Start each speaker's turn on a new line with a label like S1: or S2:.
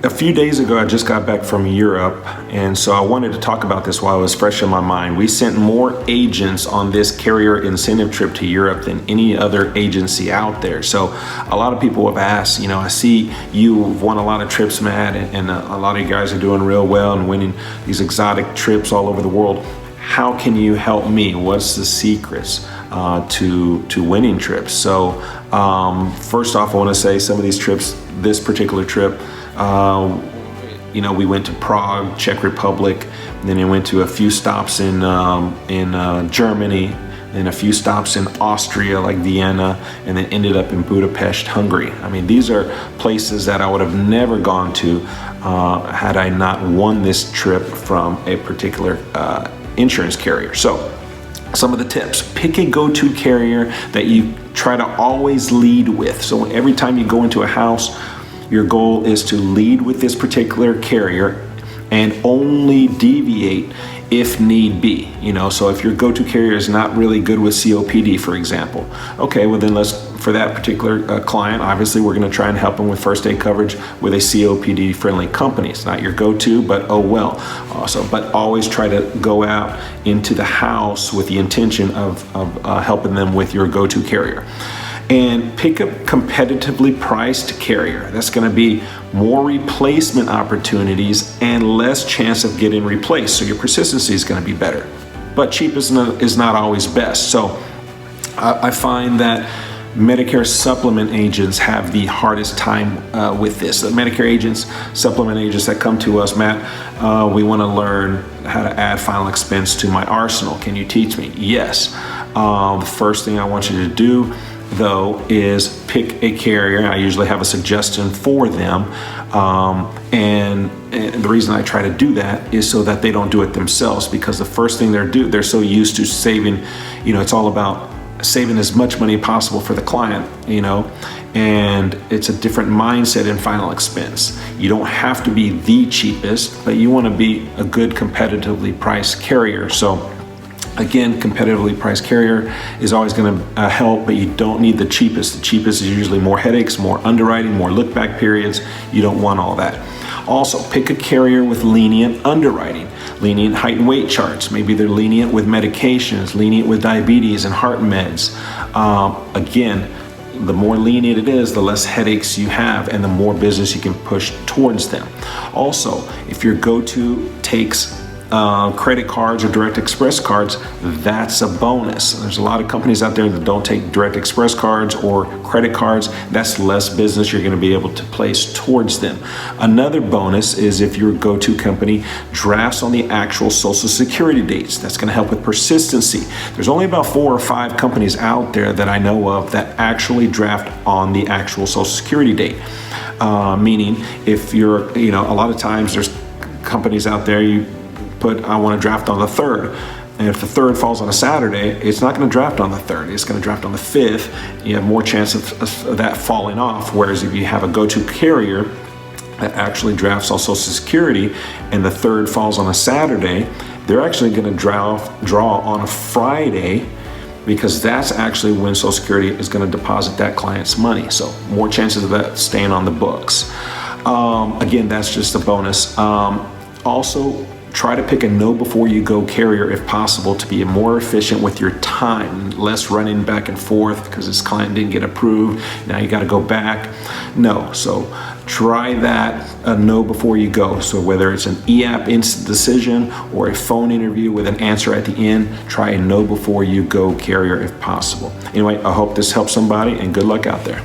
S1: a few days ago, I just got back from Europe, and so I wanted to talk about this while it was fresh in my mind. We sent more agents on this carrier incentive trip to Europe than any other agency out there. So a lot of people have asked, you know, I see you've won a lot of trips, Matt, and a lot of you guys are doing real well and winning these exotic trips all over the world. How can you help me? What's the secrets to winning trips? So first off, I want to say some of these trips, this particular trip, you know, we went to Prague, Czech Republic, and then we went to a few stops in Germany, and a few stops in Austria, like Vienna, and then ended up in Budapest, Hungary. I mean, these are places that I would have never gone to had I not won this trip from a particular insurance carrier. So some of the tips: pick a go-to carrier that you try to always lead with. So every time you go into a house, your goal is to lead with this particular carrier and only deviate if need be. You know, so if your go-to carrier is not really good with COPD, for example, okay, well then for that particular client, obviously we're going to try and help them with first aid coverage with a COPD friendly company. It's not your go-to, but oh well. But always try to go out into the house with the intention of helping them with your go-to carrier. And pick a competitively priced carrier. That's going to be more replacement opportunities and less chance of getting replaced. So your persistency is going to be better. But cheap is not always best. So I find that Medicare supplement agents have the hardest time with this. The Medicare agents, supplement agents that come to us, Matt, we want to learn how to add final expense to my arsenal. Can you teach me? Yes. The first thing I want you to do, though, is pick a carrier. I usually have a suggestion for them, and the reason I try to do that is so that they don't do it themselves, because the first thing they're so used to saving, you know, it's all about saving as much money possible for the client, you know, and it's a different mindset in final expense. You don't have to be the cheapest, but you want to be a good competitively priced carrier. So again, competitively priced carrier is always going to help, but you don't need the cheapest. The cheapest is usually more headaches, more underwriting, more look-back periods. You don't want all that. Also, pick a carrier with lenient underwriting, lenient height and weight charts. Maybe they're lenient with medications, lenient with diabetes and heart meds. Again, the more lenient it is, the less headaches you have and the more business you can push towards them. Also, if your go-to takes credit cards or direct express cards, that's a bonus. There's a lot of companies out there that don't take direct express cards or credit cards. That's less business you're going to be able to place towards them. Another bonus is if your go-to company drafts on the actual Social Security dates. That's going to help with persistency. There's only about 4 or 5 companies out there that I know of that actually draft on the actual Social Security date. Meaning, if you're, you know, a lot of times there's companies out there, you put, I want to draft on the 3rd. And if the 3rd falls on a Saturday, it's not going to draft on the 3rd. It's going to draft on the 5th. You have more chance of that falling off. Whereas if you have a go-to carrier that actually drafts on Social Security and the 3rd falls on a Saturday, they're actually going to draw on a Friday, because that's actually when Social Security is going to deposit that client's money. So more chances of that staying on the books. Again, that's just a bonus. Also, try to pick a know before you go carrier if possible, to be more efficient with your time, less running back and forth because this client didn't get approved. Now you got to go back. No, so try that know before you go. So whether it's an e-app instant decision or a phone interview with an answer at the end, try a know before you go carrier if possible. Anyway, I hope this helps somebody, and good luck out there.